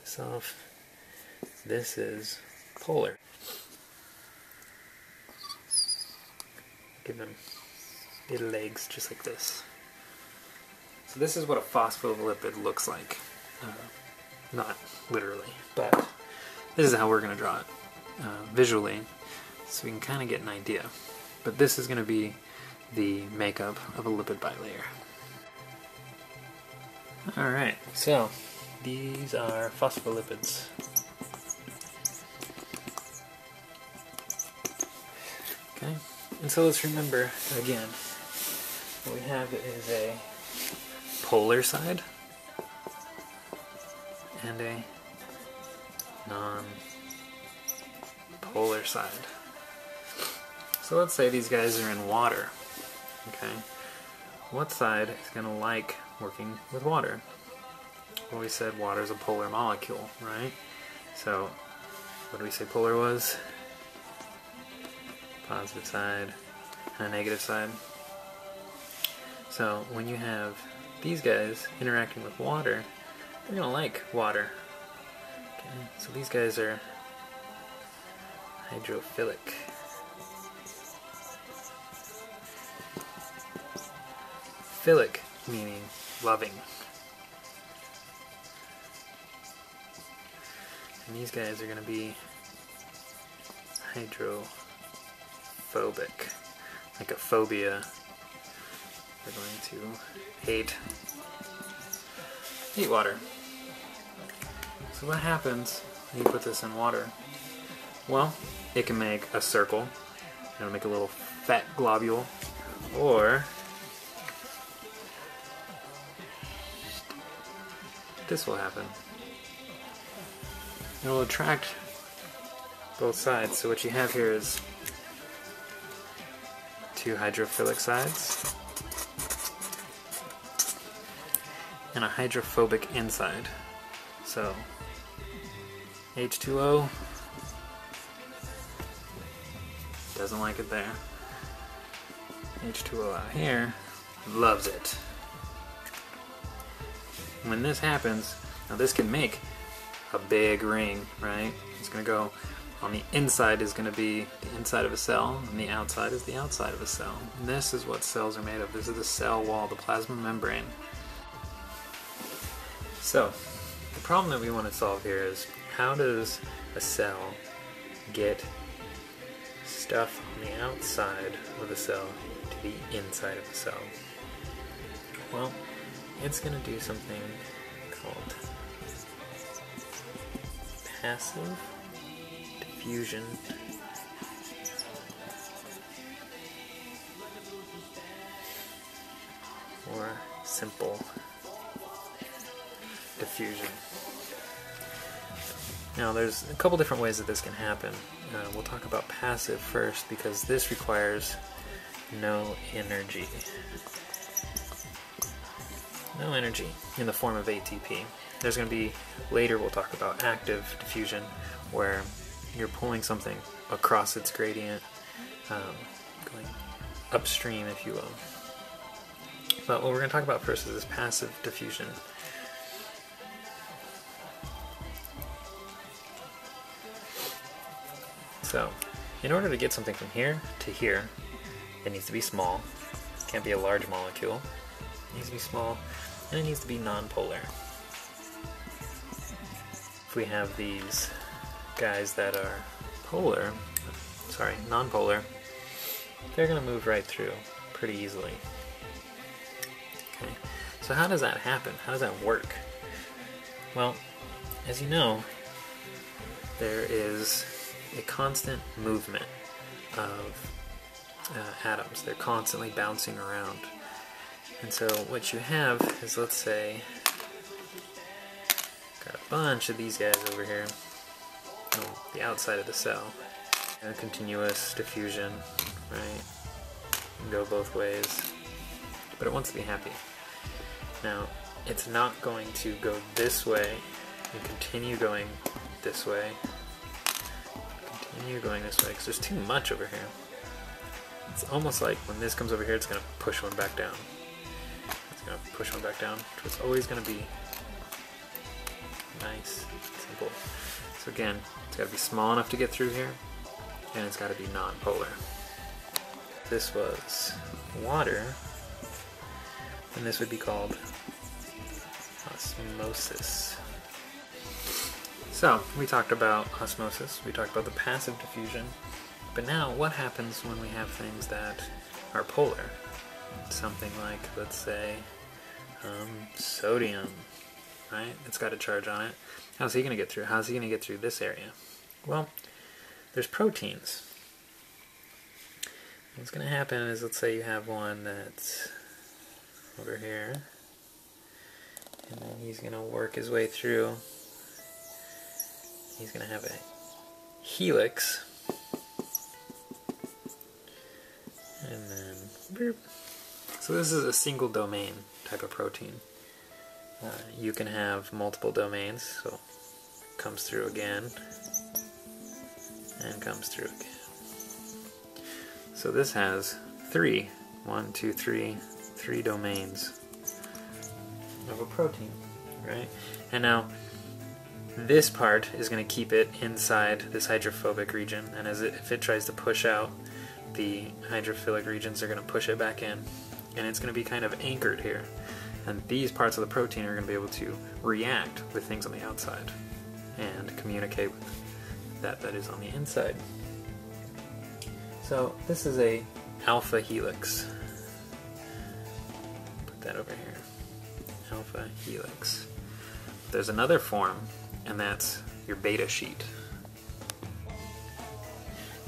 this off. This is polar. Give them little legs just like this. So this is what a phospholipid looks like. Not literally, but this is how we're going to draw it visually, so we can kind of get an idea. But this is going to be the makeup of a lipid bilayer. Alright, so these are phospholipids. Okay, and so let's remember again, what we have is a polar side and a non-polar side. So let's say these guys are in water. Okay, what side is going to like working with water? Well, we said water is a polar molecule, right? So what did we say polar was? Positive side and a negative side. So when you have these guys interacting with water, they're going to like water. Okay, so these guys are hydrophilic. Philic meaning loving. And these guys are going to be hydrophobic. Like a phobia. They're going to hate water. So what happens when you put this in water? Well, it can make a circle. It'll make a little fat globule. Or this will happen. It will attract both sides. So what you have here is two hydrophilic sides and a hydrophobic inside. So H2O doesn't like it there. H2O out here loves it. When this happens, now this can make a big ring, right? It's going to go on the inside is going to be the inside of a cell, and the outside is the outside of a cell. And this is what cells are made of. This is the cell wall, the plasma membrane. So, the problem that we want to solve here is how does a cell get stuff on the outside of the cell to the inside of the cell? Well, it's going to do something called passive diffusion or simple diffusion. Now there's a couple different ways that this can happen. We'll talk about passive first because this requires no energy. No energy in the form of ATP. There's going to be, later we'll talk about active diffusion, where you're pulling something across its gradient, going upstream, if you will. But what we're going to talk about first is this passive diffusion. So, in order to get something from here to here, it needs to be small. It can't be a large molecule. It needs to be small, and it needs to be non-polar. If we have these guys that are non-polar, they're going to move right through pretty easily. Okay, so how does that happen? How does that work? Well, as you know, there is a constant movement of atoms. They're constantly bouncing around. And so what you have is, let's say, got a bunch of these guys over here on the outside of the cell. And continuous diffusion, right? Can go both ways. But it wants to be happy. Now, it's not going to go this way and continue going this way. Continue going this way, because there's too much over here. It's almost like when this comes over here, it's going to push one back down. It's going to push one back down. So it's always going to be nice Nice, simple. So again, it's got to be small enough to get through here, and it's got to be non-polar. This was water, and this would be called osmosis. So, we talked about osmosis, we talked about the passive diffusion, but now what happens when we have things that are polar? Something like, let's say, sodium, right? It's got a charge on it. How's he going to get through? How's he going to get through this area? Well, there's proteins. What's going to happen is, let's say you have one that's over here, and then he's going to work his way through. He's going to have a helix, and then boop. So this is a single domain type of protein. You can have multiple domains, so it comes through again, and comes through again. So this has three domains of a protein, right? And now this part is going to keep it inside this hydrophobic region, and if it tries to push out, the hydrophilic regions are going to push it back in, and it's going to be kind of anchored here. And these parts of the protein are going to be able to react with things on the outside and communicate with that is on the inside. So this is a alpha helix. Put that over here. Alpha helix. There's another form, and that's your beta sheet.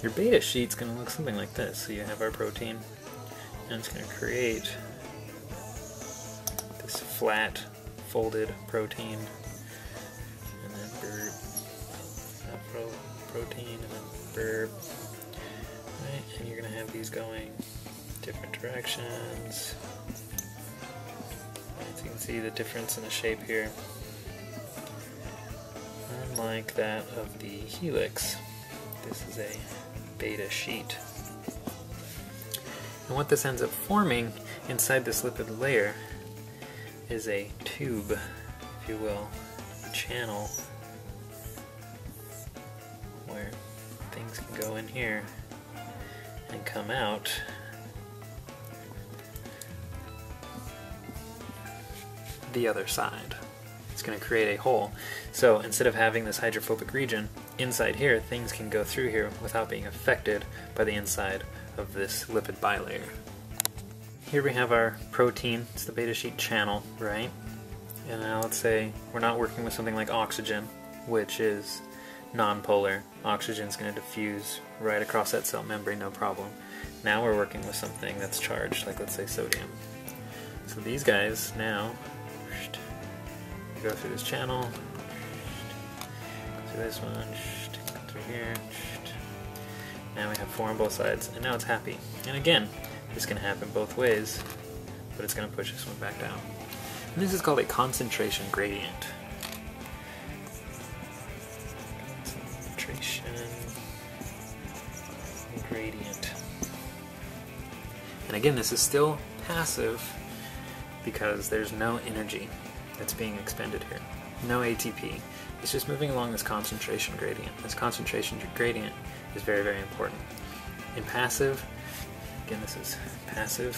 Your beta sheet's going to look something like this. So you have our protein, and it's going to create this flat, folded protein, and then burp, protein, and then burp. Right? And you're going to have these going different directions. Right, so you can see the difference in the shape here. Unlike that of the helix, this is a beta sheet. And what this ends up forming inside this lipid layer is a tube, if you will, a channel where things can go in here and come out the other side. It's going to create a hole. So instead of having this hydrophobic region inside here, things can go through here without being affected by the inside of this lipid bilayer. Here we have our protein. It's the beta sheet channel, right? And now let's say we're not working with something like oxygen, which is non-polar. Oxygen's going to diffuse right across that cell membrane, no problem. Now we're working with something that's charged, like let's say sodium. So these guys now go through this channel, go through this one, go through here. Now we have 4 on both sides, and now it's happy. And again, this can happen both ways, but it's going to push this one back down. And this is called a concentration gradient. Concentration gradient. And again, this is still passive because there's no energy that's being expended here. No ATP. It's just moving along this concentration gradient. This concentration gradient is very, very important. In passive, again, this is passive.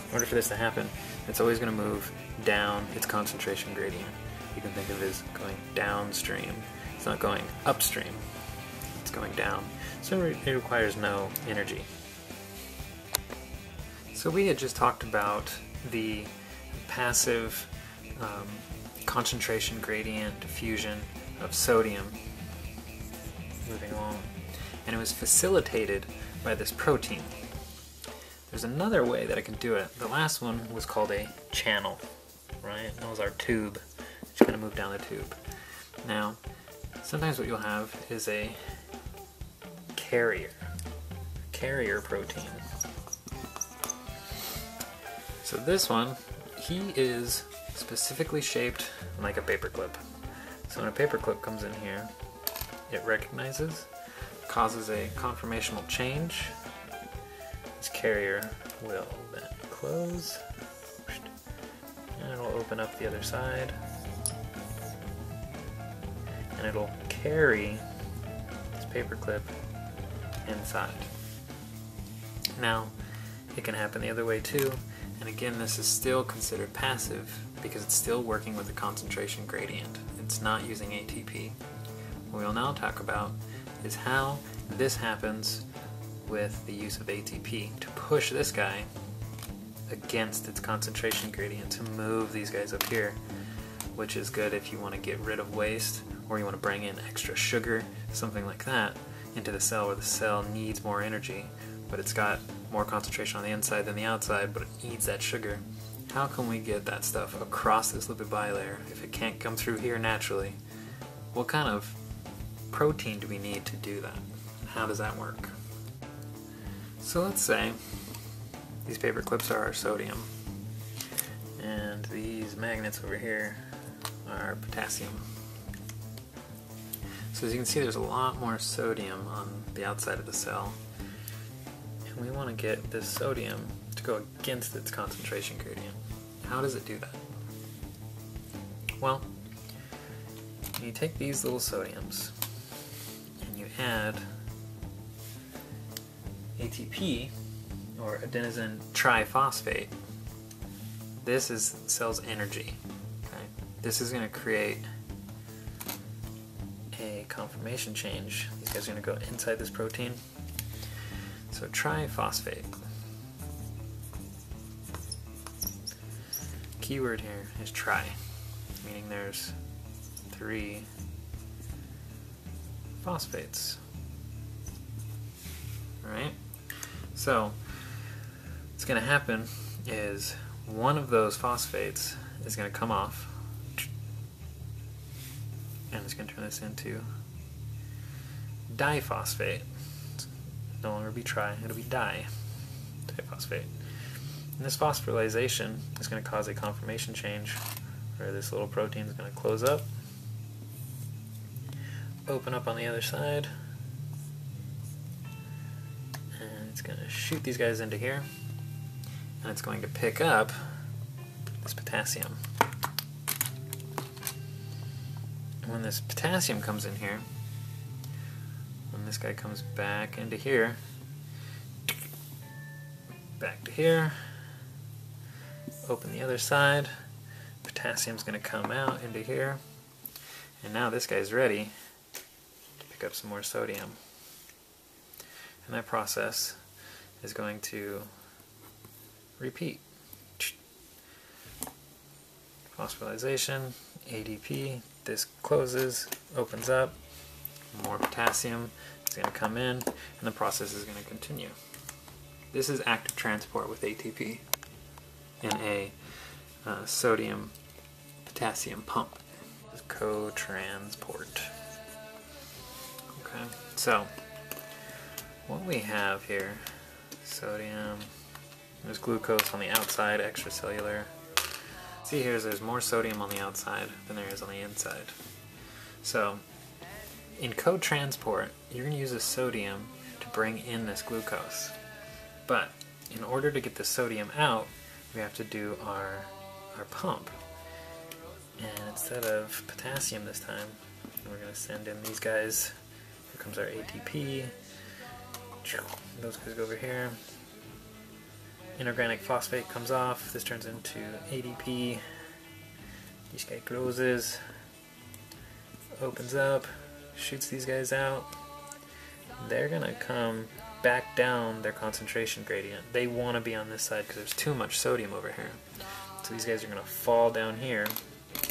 In order for this to happen, it's always going to move down its concentration gradient. You can think of it as going downstream. It's not going upstream. It's going down. So it requires no energy. So we had just talked about the passive concentration gradient diffusion of sodium moving along, and it was facilitated by this protein. There's another way that I can do it. The last one was called a channel, right? That was our tube. Just kind of move down the tube. Now, sometimes what you'll have is a carrier protein. So this one, he is specifically shaped like a paperclip. So when a paperclip comes in here, it recognizes, causes a conformational change. This carrier will then close, and it'll open up the other side. and it'll carry this paperclip inside. Now, it can happen the other way too, and again, this is still considered passive because it's still working with the concentration gradient. It's not using ATP. What we'll now talk about is how this happens with the use of ATP to push this guy against its concentration gradient to move these guys up here, which is good if you want to get rid of waste or you want to bring in extra sugar, something like that, into the cell where the cell needs more energy, but it's got more concentration on the inside than the outside, but it needs that sugar. How can we get that stuff across this lipid bilayer if it can't come through here naturally? What kind of protein do we need to do that? And how does that work? So let's say these paper clips are our sodium, and these magnets over here are potassium. So as you can see, there's a lot more sodium on the outside of the cell, and we want to get this sodium to go against its concentration gradient. How does it do that? Well, you take these little sodiums and you add ATP, or adenosine triphosphate. This is the cell's energy. Okay? This is going to create a conformation change. These guys are going to go inside this protein. So triphosphate. Keyword here is tri, meaning there's 3 phosphates. Alright? So what's going to happen is one of those phosphates is going to come off, and it's going to turn this into diphosphate. It's no longer be tri, it'll be diphosphate. And this phosphorylation is going to cause a conformation change where this little protein is going to close up, open up on the other side, and it's going to shoot these guys into here, and it's going to pick up this potassium. And when this potassium comes in here, when this guy comes back into here, back to here, open the other side, potassium's going to come out into here, and now this guy's ready to pick up some more sodium. And that process is going to repeat. Phosphorylation, ADP, this closes, opens up, more potassium is going to come in, and the process is going to continue. This is active transport with ATP in a sodium potassium pump. This is co-transport. Okay, so what we have here, sodium, there's glucose on the outside, extracellular. See here, there's more sodium on the outside than there is on the inside. So in co-transport, you're going to use the sodium to bring in this glucose. But in order to get the sodium out, we have to do our pump. And instead of potassium this time, we're going to send in these guys. Here comes our ATP. Those guys go over here. Inorganic phosphate comes off. This turns into ADP. This guy closes, opens up, shoots these guys out. They're going to come back down their concentration gradient. They want to be on this side because there's too much sodium over here. So these guys are going to fall down here,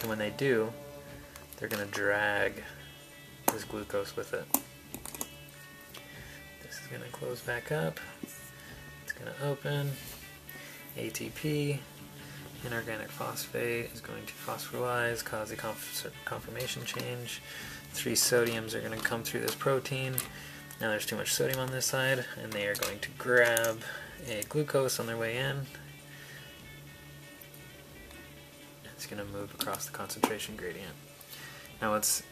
and when they do, they're going to drag this glucose with it. This is going to close back up. It's going to open. ATP, inorganic phosphate, is going to phosphorylize, cause a conformation change. 3 sodiums are going to come through this protein. Now there's too much sodium on this side, and they are going to grab a glucose on their way in. It's going to move across the concentration gradient. Now what's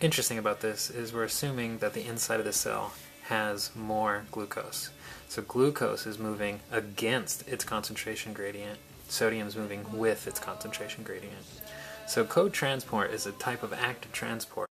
interesting about this is we're assuming that the inside of the cell has more glucose. So glucose is moving against its concentration gradient. Sodium is moving with its concentration gradient. So co-transport is a type of active transport